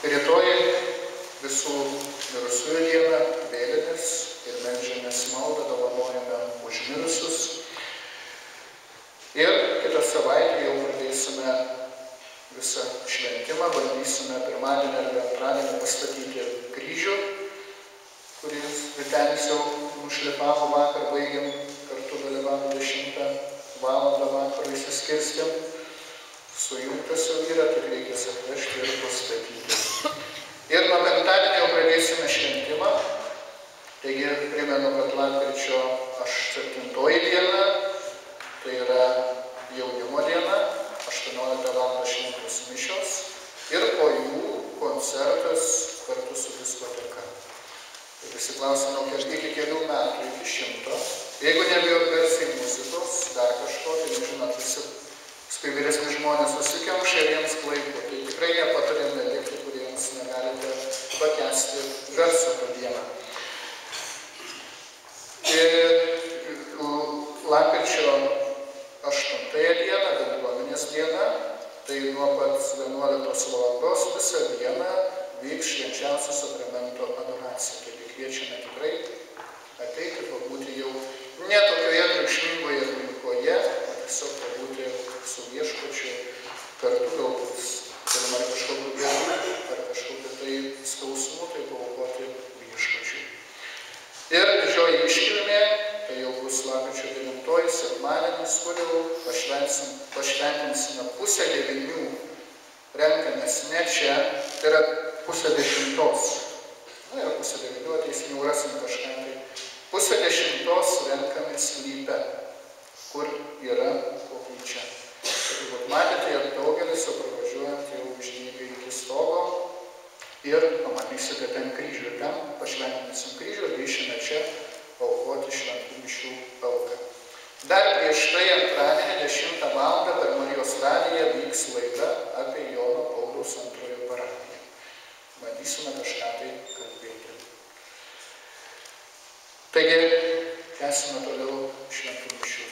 Rytoj visų mirusiųjų diena, vėlinės ir meldžiamės maldą, dovanojame už mirusius. Ir kitą savaitę jau pradėsime visą šventimą, bandysime pirmadienį ir antradienį pastatyti kryžių, kuris Vytenis jau nušlifavo vakar, baigėm, kartu dalyvavo 10 valandą vakarą įsiskirstėm. Sujungtas jau yra, tik reikės atvežti ir pastatyti. Ir nuo penktadienio jau pradėsime šventimą. Taigi primenu, kad lapkričio 7 diena, tai yra jaunimo diena, 18 val. Šventos mišios ir po jų koncertas kartu su diskoteka. Tai visi klausimai, iki kelių metų, iki 100. Jeigu nebijot garsiai muzikos, dar kažko, tai žinot, visi paskui vyresni žmonės susikemša ir jiems klaiku. Tai tikrai nepatarim likti, kuriems negalite pakęsti garso tą dieną. Ir lapkričio 8 diena, bendruomenės diena, tai nuo pat 11 valandos visą dieną vyks švenčiausio sakramento adoracija. Taigi kviečiame tikrai ateiti, pabūti jau ne tokioje triukšmingoje aplinkoje, o tiesiog pabūti su viešpačiu kartu, galbūt turim ar kažkokiu bėdų, ar kažkokiu tai skausmu, tai paaukoti viešpačiui. Ir didžioji iškilmė, tai jau bus lapkričio 9 sekmadienis, kur jau pašventinsime 8:30. Renkamės ne čia, tai yra 9:30. Na ir 9:30 ateisim, jau rasim kažką. Tai 9:30 renkamės Lype, kur yra koplyčia. Kaip matėte, ir daugelis, o pravažiuojant jau žygiai iki stogo ir pamatysite ten kryžių. Ir ten pašventinsim kryžių ir grįšime čia paaukoti šventų mišių auką. Dar prieš tai antradienį 10 val. Per Marijos radiją vyks laida apie Jono Pauliaus II parapiją. Bandysime kažką tai kalbėti. Taigi, tęsime toliau šventų mišių.